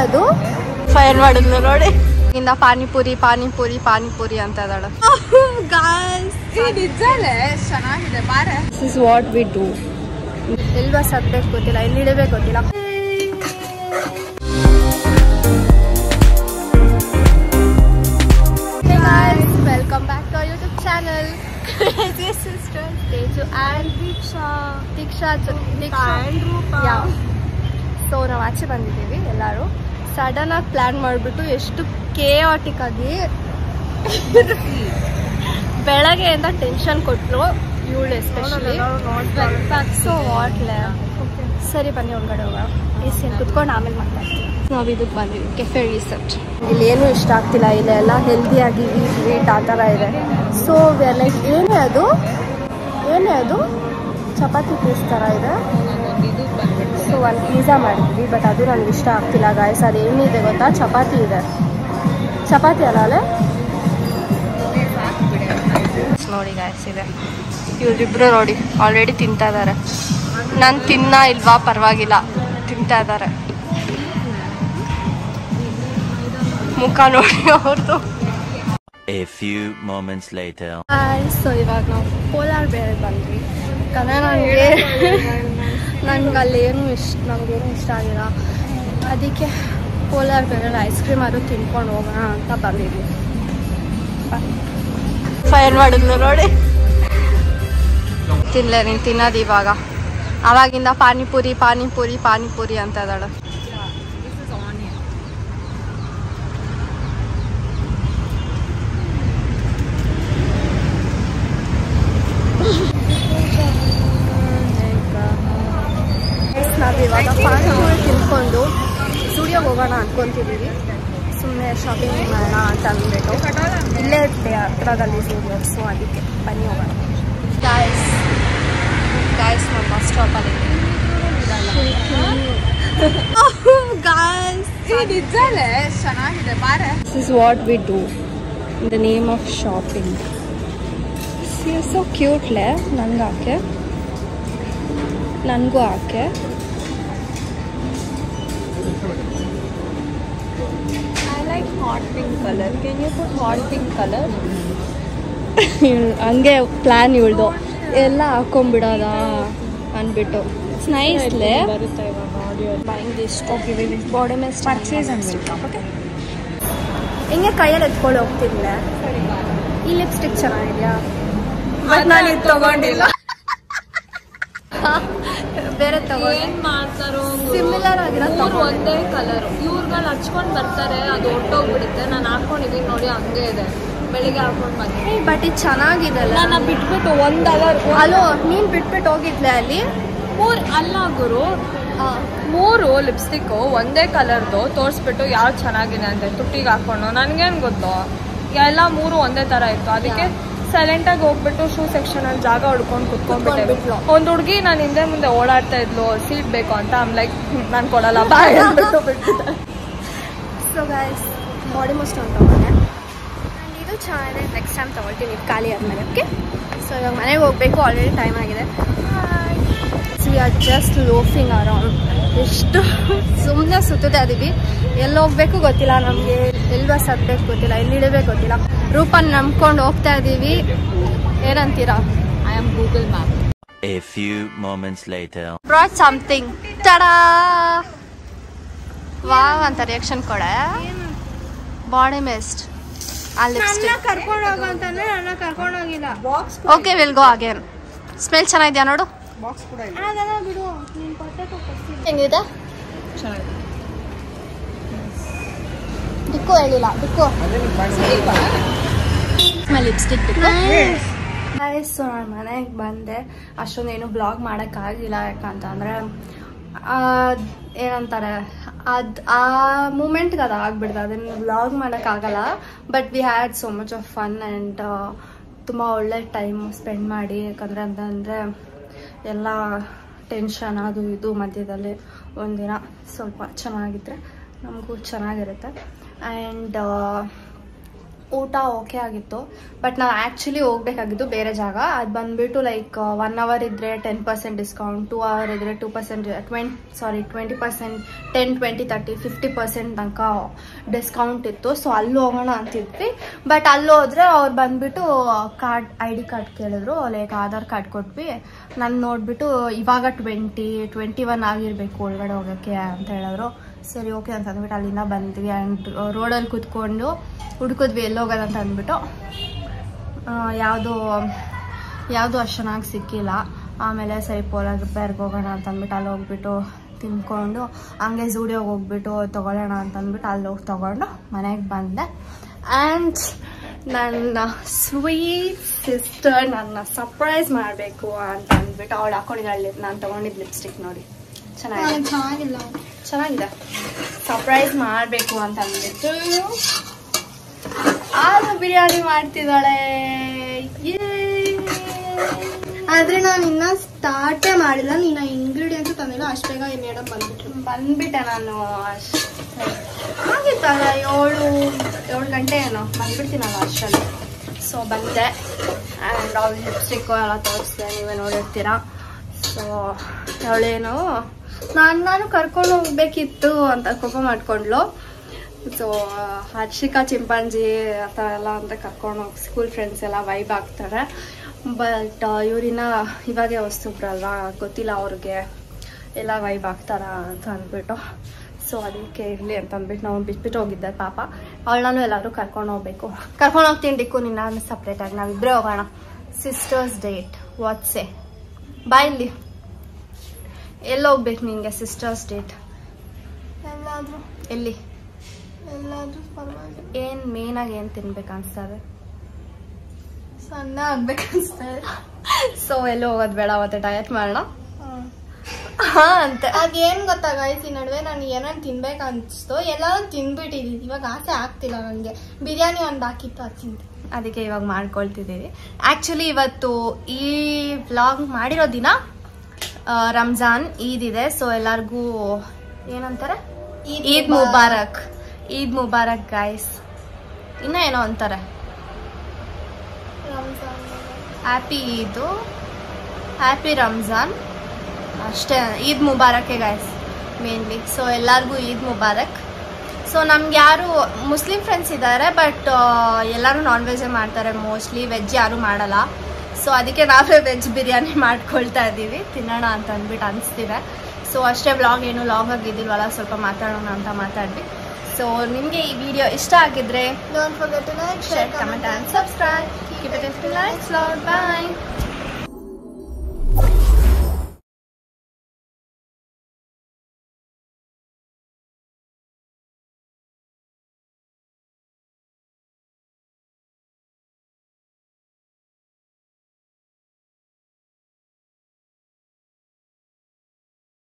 ಅದು ಫೈರ್ ಮಾಡಿದ್ಲು ನೋಡಿ. ಇಂದ ಪಾನಿಪುರಿ ಪಾನಿಪುರಿ ಪಾನಿಪುರಿ ಅಂತ ಇದ್ದಾಳೆ. ಚೆನ್ನಾಗಿದೆ ಬಾರ. This is what we do. ಎಲ್ಲಿ ಬಸ್ ಹತ್ಬೇಕು ಗೊತ್ತಿಲ್ಲ, ಎಲ್ಲಿ ಇಡಬೇಕು ಗೊತ್ತಿಲ್ಲ. Welcome back to YouTube channel. Sisters Teju and Deeksha so ನಾವು ಆಚೆ ಬಂದಿದ್ದೀವಿ ಎಲ್ಲರೂ. ಸಡನ್ ಆಗಿ ಪ್ಲಾನ್ ಮಾಡಿಬಿಟ್ಟು ಎಷ್ಟು ಕೇಯಾಟಿಕ್ ಆಗಿ ಬೆಳಗ್ಗೆಯಿಂದ ಟೆನ್ಷನ್ ಕೊಟ್ಟರು ಇವಳು ಎಸ್ಪೆಷಲಿ. ಸೊ ವಾಟ್ಲೆ ಸರಿ ಬನ್ನಿ ಒಳಗಡೆ ಹೋಗೋಣ. ಈ ಕುತ್ಕೊಂಡು ಆಮೇಲೆ ಮಾತಾಡ್ತೀವಿ. ನಾವು ಇದಕ್ಕೆ ಬಂದಿವಿ ಕೆಫೆ ರಿಸೆಪ್ಟ್. ಇಲ್ಲಿ ಏನೂ ಇಷ್ಟ ಆಗ್ತಿಲ್ಲ, ಇಲ್ಲೆಲ್ಲ ಹೆಲ್ದಿಯಾಗಿ ಸ್ವೀಟ್ ಆ ಥರ ಇದೆ. ಸೊ ಲೈಕ್ ಏನೇ ಅದು ಚಪಾತಿ ಪೀಸ್ ಥರ ಇದೆ. ಸೊ ಒಂದು ಪಿಜ್ಜಾ ಮಾಡಿದ್ವಿ, ಬಟ್ ಅದು ನನಗೆ ಇಷ್ಟ ಆಗ್ತಿಲ್ಲ ಗಾಯ್ಸ್. ಅದೇನಿದೆ ಗೊತ್ತಾ, ಚಪಾತಿ ಇದೆ. ಚಪಾತಿ ಅಲ್ಲ ನೋಡಿ ಗಾಯ್ಸ್ ಇದೆ. ಇವರಿಬ್ರು ನೋಡಿ ಆಲ್ರೆಡಿ ತಿಂತಾ ಇದ್ದಾರೆ. ನಾನು ತಿನ್ನ ಇಲ್ವಾ ಪರವಾಗಿಲ್ಲ, ತಿಂತಾ ಇದ್ದಾರೆ. ಮುಖ ನೋಡಿ ಅವ್ರದ್ದು. ಸೊ ಇವಾಗ ನಾವು ಕೋಲಾರ ಬೇರೆ ಬಂದ್ವಿ. ಯಾಕಂದರೆ ನನಗೆ ಅಲ್ಲೇನು ನಮಗೇನು ಇಷ್ಟ ಆಗಿಲ್ಲ. ಅದಕ್ಕೆ ಕೋಲಾರ ಬೇರೆ ಐಸ್ ಕ್ರೀಮ್ ಅದು ತಿನ್ಕೊಂಡು ಹೋಗೋಣ ಅಂತ ಬಂದಿದ್ವಿ. ಫೈರ್ ಮಾಡಿದ್ಲು ನೋಡಿ. ತಿನ್ನಲೆ ನೀನು ತಿನ್ನೋದು ಇವಾಗ. ಆವಾಗಿಂದ ಪಾನಿಪುರಿ ಪಾನಿಪುರಿ ಪಾನಿಪುರಿ ಅಂತ ಇದ್ದಾಳೆ. ನಾವಿವಾಗ ಪಾನಿಪುರಿ ತಿನ್ಕೊಂಡು ಸ್ಟುಡಿಯೋಗೆ ಹೋಗೋಣ ಅನ್ಕೊಂತಿದ್ದೀವಿ. ಸುಮ್ಮನೆ ಶಾಪಿಂಗ್ ಮಾಡೋಣ ಅಂತ ಅಂದ್ಬಿಟ್ಟು ಇಲ್ಲೇ ಇರುತ್ತೆ ಹತ್ರದಲ್ಲಿ ಸ್ಟುಡಿಯೋ. ಸೊ ಅದಕ್ಕೆ ಬನ್ನಿ ಹೋಗೋಣ. ಗಾಯ್ಸ್ ನಮ್ಮ ಬಸ್ ಸ್ಟಾಪಲ್ಲಿ ಚೆನ್ನಾಗಿದೆ ಬಾರ. This is what we do in the name of shopping. So cutely. ನನಗೂ ಹಾಕೆ hot pink colour. Can you put hot pink colour? ಹಂಗೆ ಪ್ಲ್ಯಾನ್ ಇವಳ್ದು. ಎಲ್ಲ ಹಾಕೊಂಡ್ಬಿಡೋದಾ ಅಂದ್ಬಿಟ್ಟು. ಇಟ್ಸ್ ನೈಸ್ಲೆ ಬರುತ್ತೆ ಇವಾಗ ಆಡಿಯೋ buying this. Okay body mist purchase ಅನ್ಬಿಟ್ಟು. ಓಕೆ ಹಿಂಗೆ ಕೈಯಲ್ಲಿ ಎತ್ಕೊಂಡು ಹೋಗ್ತಿದ್ಲೆ. ಈ ಲಿಪ್ಸ್ಟಿಕ್ ಚೆನ್ನಾಗಿದೆಯಾ? ಬಟ್ ನಾನು ಇದು ತಗೊಂಡಿಲ್ಲ, ಬೇರೆ ತಗೊಂಡು. ಏನ್ ಮಾಡ್ತಾರೋ ಸಿಮಿಲರ್ ಆಗಿರೋ ಒಂದೇ ಕಲರ್ ಇವ್ರುಗಳು ಹಚ್ಕೊಂಡ್ ಬರ್ತಾರೆ, ಅದು ಹೊಟ್ಟೋಗ್ಬಿಡುತ್ತೆ. ನಾನು ಹಾಕೊಂಡಿದ್ದೀನಿ ನೋಡಿ, ಹಂಗೆ ಇದೆ. ಬೆಳಿಗ್ಗೆ ಹಾಕೊಂಡ್ ಬಂದೆ. ಬಟ್ ಇದು ಚೆನ್ನಾಗಿದೆ ಅಲ್ಲ. ನಾನು ಬಿಟ್ಬಿಟ್ಟು 1 ಅವರ್ ಅಲೋ ನೀನ್ ಬಿಟ್ಬಿಟ್ಟು ಹೋಗಿದ್ಲೆ ಅಲ್ಲಿ. ಅಲ್ಲ ಗುರು, 3 ಲಿಪ್ಸ್ಟಿಕ್ ಒಂದೇ ಕಲರ್ದು ತೋರಿಸ್ಬಿಟ್ಟು ಯಾವ್ದು ಚೆನ್ನಾಗಿದೆ ಅಂತ ತುಟ್ಟಿಗೆ ಹಾಕೊಂಡು. ನನ್ಗೇನ್ ಗೊತ್ತು, ಎಲ್ಲ 3 ಒಂದೇ ತರ ಇತ್ತು. ಅದಕ್ಕೆ ಸೈಲೆಂಟ್ ಆಗಿ ಹೋಗ್ಬಿಟ್ಟು ಶೂ ಸೆಕ್ಷನ್ ಅಲ್ಲಿ ಜಾಗ ಹುಡ್ಕೊಂಡು ಕುತ್ಕೊಂಡ್ಬಿಟ್ಟೆ. ಒಂದ್ ಹುಡುಗಿ ನಾನು ಹಿಂದೆ ಮುಂದೆ ಓಡಾಡ್ತಾ ಇದ್ಲು, ಸೀಟ್ ಬೇಕು ಅಂತ. ಲೈಕ್ ನಾನು ಕೊಡಲ್ಲ ಬಾಯ್ ಅಂದ್ಬಿಟ್ಟು ಬಿಟ್ಬಿಟ್ಟೆ. ಸೊ ಗೈಸ್ ಬಾಡಿ ಮೋಸ್ಟ್ ಅಂತ ತಗೊಂಡೆ. ಇದು ಚೆನ್ನಾಗಿದೆ, ನೆಕ್ಸ್ಟ್ ಟೈಮ್ ತಗೊಳ್ತೀನಿ ಇದು ಖಾಲಿ ಆದ್ಮೇಲೆ. ಓಕೆ ಸೊ ಇವಾಗ ಮನೆಗೆ ಹೋಗ್ಬೇಕು, ಆಲ್ರೆಡಿ ಟೈಮ್ ಆಗಿದೆ. We are just loafing around. ಎಷ್ಟು ಸುಮ್ಮನೆ ಸುತ್ತದೆ ಅದೀವಿ. ಎಲ್ಲಿ ಹೋಗ್ಬೇಕು ಗೊತ್ತಿಲ್ಲ ನಮಗೆ, ಎಲ್ಲಿ ಬಸ್ ಹತ್ಬೇಕು ಗೊತ್ತಿಲ್ಲ, ಎಲ್ಲಿ ಇಡಬೇಕು ಗೊತ್ತಿಲ್ಲ. ರೂಪನ್ ನಂಬ್ಕೊಂಡು ಹೋಗ್ತಾ ಇದೀವಿ. ಏನಂತೀರಾ? I am Google map. A few moments later. Brought something. Ta-da! Wow ಅಂತ ರಿಯಾಕ್ಷನ್ ಕೊಡೆ. ಬಾಡಿ ಮಿಸ್ಟ್ ಆ ಲಿಪ್ಸ್ಟಿಕ್ ಕರ್ಕೊಂಡು ಹೋಗೋ ಅಂತಾನೆ ನನ್ನ ಕರ್ಕೊಂಡು ಹೋಗಿಲ್ಲ. Box okay will go again. Smell ಚೆನ್ನಾಗಿದೆಯಾ ನೋಡು. ಬಾಕ್ಸ್ ಕೂಡ ಇಲ್ಲ. ಅದನ್ನ ಬಿಡು, ನೀನು ಕೊಟ್ಟೆ ಹೆಂಗಿದೆ? ಚೆನ್ನಾಗಿದೆ. ಡಿಕ್ಕೋ ಹೇಳಿಲ್ಲ, ಡಿಕ್ಕೋ ಲಿಪ್ಸ್ಟಿಕ್ ಡಿಕ್ಕೋ. ಸೊ ನಾನು ಮನೆಗೆ ಬಂದೆ. ಅಷ್ಟೊಂದೇನು ಬ್ಲಾಗ್ ಮಾಡೋಕ್ಕಾಗಿಲ್ಲ, ಯಾಕಂತಂದರೆ ಏನಂತಾರೆ ಆ ಮೂಮೆಂಟ್ಗೆ ಅದು ಆಗ್ಬಿಡ್ದು. ಅದನ್ನು ವ್ಲಾಗ್ ಮಾಡೋಕ್ಕಾಗಲ್ಲ. But we had so much of fun and ತುಂಬ ಒಳ್ಳೆ ಟೈಮ್ ಸ್ಪೆಂಡ್ ಮಾಡಿ. ಯಾಕಂದರೆ ಅಂತಂದರೆ ಎಲ್ಲ ಟೆನ್ಷನ್ ಅದು ಇದು ಮಧ್ಯದಲ್ಲಿ ಒಂದಿನ ಸ್ವಲ್ಪ ಚೆನ್ನಾಗಿದ್ದರೆ ನಮಗೂ ಚೆನ್ನಾಗಿರುತ್ತೆ. ಆ್ಯಂಡ್ ಊಟ ಓಕೆ ಆಗಿತ್ತು. ಬಟ್ ನಾವು ಆ್ಯಕ್ಚುಲಿ ಹೋಗ್ಬೇಕಾಗಿದ್ದು ಬೇರೆ ಜಾಗ. ಅದು ಬಂದುಬಿಟ್ಟು ಲೈಕ್ 1 hour ಇದ್ದರೆ 10% ಡಿಸ್ಕೌಂಟ್, 2 hour ಇದ್ದರೆ 2%, 20%, 10, 20, 30, 50% ತನಕ ಡಿಸ್ಕೌಂಟ್ ಇತ್ತು. ಸೊ ಅಲ್ಲಿ ಹೋಗೋಣ ಅಂತಿದ್ವಿ. ಬಟ್ ಅಲ್ಲಿ ಹೋದ್ರೆ ಅವ್ರು ಬಂದುಬಿಟ್ಟು ID ಕಾರ್ಡ್ ಕೇಳಿದ್ರು. ಲೈಕ್ ಆಧಾರ್ ಕಾರ್ಡ್ ಕೊಟ್ವಿ. ನಾನು ನೋಡಿಬಿಟ್ಟು ಇವಾಗ 21 ಆಗಿರಬೇಕು ಒಳಗಡೆ ಹೋಗೋಕ್ಕೆ ಅಂತ ಹೇಳಿದ್ರು. ಸರಿ ಓಕೆ ಅಂತ ಅಂದ್ಬಿಟ್ಟು ಅಲ್ಲಿಂದ ಬಂದ್ವಿ. ಆ್ಯಂಡ್ ರೋಡಲ್ಲಿ ಕೂತ್ಕೊಂಡು ಹುಡ್ಕಿದ್ವಿ ಎಲ್ಲಿ ಹೋಗೋದಂತ ಅಂದ್ಬಿಟ್ಟು. ಯಾವುದು ಅಷ್ಟು ಚೆನ್ನಾಗಿ ಸಿಕ್ಕಿಲ್ಲ. ಆಮೇಲೆ ಸರಿ ಪೋಲಾರ್ ರಿಪೇರ್ಗೆ ಹೋಗೋಣ ಅಂತ ಅಂದ್ಬಿಟ್ಟು ಅಲ್ಲಿ ಹೋಗ್ಬಿಟ್ಟು ತಿನ್ಕೊಂಡು ಹಂಗೆ ಝೂಡಿಯೋಗೆ ಹೋಗ್ಬಿಟ್ಟು ತೊಗೊಳ್ಳೋಣ ಅಂತ ಅಂದ್ಬಿಟ್ಟು ಅಲ್ಲಿ ಹೋಗಿ ತೊಗೊಂಡು ಮನೆಗೆ ಬಂದೆ. ಆ್ಯಂಡ್ ನನ್ನ ಸ್ವೀಟ್ ಸಿಸ್ಟರ್ ನನ್ನ ಸರ್ಪ್ರೈಸ್ ಮಾಡಬೇಕು ಅಂತ ಅಂದ್ಬಿಟ್ಟು ಅವಳು ಹಾಕೊಂಡಿದ್ದಾಳೆ. ನಾನು ತೊಗೊಂಡಿದ್ದು ಲಿಪ್ಸ್ಟಿಕ್ ನೋಡಿ ಚೆನ್ನಾಗಿದೆ. ಸರ್ಪ್ರೈಸ್ ಮಾಡಬೇಕು ಅಂತ ಅಂದ್ಬಿಟ್ಟು ಆಲೂ ಬಿರಿಯಾನಿ ಮಾಡ್ತಿದ್ದಾಳೆ. ಆದ್ರೆ ನಾನು ಇನ್ನ ಸ್ಟಾರ್ಟೇ ಮಾಡಿಲ್ಲ. ನೀನು ಇಂಗ್ರೀಡಿಯೆಂಟ್ಸ್ ತಂದಿಲ್ಲ. ಅಷ್ಟು ಬೇಗ ಮೇಡಮ್ ಬಂದ್ಬಿಟ್ಟೆ ನಾನು. ಆಗಿತ್ತಲ್ಲ 7 ಗಂಟೆ ಏನೋ ಬಂದ್ಬಿಡ್ತೀನಲ್ಲ ಅಷ್ಟರಲ್ಲಿ. ಸೊ ಬಂದೆ. ಆ್ಯಂಡ್ ಅವ್ಳು ಲಿಪ್ಸ್ಟಿಕ್ಕು ಎಲ್ಲ ತೋರಿಸ್ದೆ, ನೀವೇ ನೋಡಿರ್ತೀರಾ. ಸೊ ಅವಳೇನು ನಾನು ಕರ್ಕೊಂಡು ಹೋಗ್ಬೇಕಿತ್ತು ಅಂತ ಕೋಪ ಮಾಡ್ಕೊಂಡ್ಲು. ಸೊ ಹರ್ಷಿಕಾ ಚಿಂಪಾಂಜಿ ಆ ಥರ ಎಲ್ಲ ಅಂತ ಕರ್ಕೊಂಡು ಹೋಗಿ ಸ್ಕೂಲ್ ಫ್ರೆಂಡ್ಸ್ ಎಲ್ಲ ವೈಬ್ ಆಗ್ತಾರೆ. ಬಟ್ ಇವರಿನ ಇವಾಗೆ ಹೊಸಬ್ರಲ್ವಾ, ಗೊತ್ತಿಲ್ಲ ಅವ್ರಿಗೆ ಎಲ್ಲ ವೈಬ್ ಆಗ್ತಾರ ಅಂತ ಅಂದ್ಬಿಟ್ಟು. ಸೊ ಅದಕ್ಕೆ ಇರಲಿ ಅಂತ ಅಂದ್ಬಿಟ್ಟು ನಾವು ಬಿಟ್ಬಿಟ್ಟು ಹೋಗಿದ್ದೆ. ಪಾಪ ಅವಳನ್ನು ಎಲ್ಲರೂ ಕರ್ಕೊಂಡು ಹೋಗ್ಬೇಕು. ಕರ್ಕೊಂಡು ಹೋಗ್ತೀನಿ ಡಿಕ್ಕು ನಿನ್ನ ಸಪ್ರೇಟಾಗಿ, ನಾವಿಬ್ಬರೇ ಹೋಗೋಣ. ಸಿಸ್ಟರ್ಸ್ ಡೇಟ್ ವಾಟ್ಸೆ ಬಾ. ಇಲ್ಲಿ ಎಲ್ಲಿ ಹೋಗ್ಬೇಕು ನಿಂಗೆ ಸಿಸ್ಟರ್ಸ್ ಡೇಟ್? ಎಲ್ಲಾದರೂ ಎಲ್ಲಿ? ಎಲ್ಲಾದರೂ ಪರವಾಗಿಲ್ಲ. ಏನು ಮೇನಾಗಿ ಏನು ತಿನ್ಬೇಕು ಅನಿಸ್ತದೆ? ಸಣ್ಣ ಆಗ್ಬೇಕನ್ಸ್ತದೆ. ಸೊ ಎಲ್ಲೂ ಹೋಗೋದು ಬೇಡ, ಅವತ್ತೆ ಡಯಟ್ ಮಾಡೋಣ ಅಂತ. ಅದೇನು ಗೊತ್ತಾ ಗೈಸ್, ಈ ನಡುವೆ ನಾನು ಏನೇನು ತಿನ್ಬೇಕು ಅನಿಸ್ತು ಎಲ್ಲರೂ ತಿಂದ್ಬಿಟ್ಟಿದ್ದೀನಿ. ಇವಾಗ ಆಸೆ ಆಗ್ತಿಲ್ಲ ನನಗೆ. ಬಿರಿಯಾನಿ ಒಂದು ಹಾಕಿತ್ತು ಅದು ತಿಂದೆ. ಅದಕ್ಕೆ ಇವಾಗ ಮಾಡ್ಕೊಳ್ತಿದ್ದೀವಿ. ಆ್ಯಕ್ಚುಲಿ ಇವತ್ತು ಈ ವ್ಲಾಗ್ ಮಾಡಿರೋ ದಿನ ರಂಜಾನ್ ಈದ್ ಇದೆ. ಸೊ ಎಲ್ಲರಿಗೂ ಏನಂತಾರೆ, ಈದ್ ಮುಬಾರಕ್. ಈದ್ ಮುಬಾರಕ್ ಗೈಸ್. ಇನ್ನೂ ಏನೋ ಅಂತಾರೆ, ಹ್ಯಾಪಿ ಈದು, ಹ್ಯಾಪಿ ರಂಜಾನ್ ಅಷ್ಟೇ. ಈದ್ ಮುಬಾರಕ್ಕೆ ಗೈಸ್ ಮೇನ್ಲಿ. ಸೊ ಎಲ್ಲರಿಗೂ ಈದ್ ಮುಬಾರಕ್. ಸೊ ನಮ್ಗೆ ಯಾರು ಮುಸ್ಲಿಂ ಫ್ರೆಂಡ್ಸ್ ಇದ್ದಾರೆ, ಬಟ್ ಎಲ್ಲರೂ ನಾನ್ ವೆಜ್ಜೇ ಮಾಡ್ತಾರೆ ಮೋಸ್ಟ್ಲಿ. ವೆಜ್ ಯಾರು ಮಾಡಲ್ಲ. ಸೊ ಅದಕ್ಕೆ ನಾವೇ ವೆಜ್ ಬಿರಿಯಾನಿ ಮಾಡ್ಕೊಳ್ತಾ ಇದ್ದೀವಿ, ತಿನ್ನೋಣ ಅಂತ ಅಂದ್ಬಿಟ್ಟು ಅನಿಸ್ತಿದೆ. ಸೊ ಅಷ್ಟೇ, ವ್ಲಾಗ್ ಏನು ಲಾಂಗ್ ಆಗಿದ್ದಿಲ್ವಲ್ಲ, ಸ್ವಲ್ಪ ಮಾತಾಡೋಣ ಅಂತ ಮಾತಾಡ್ವಿ. ಸೊ ನಿಮಗೆ ಈ ವಿಡಿಯೋ ಇಷ್ಟ ಆಗಿದ್ರೆ don't forget to like, share, comment and subscribe. Keep it in lights loud. Bye.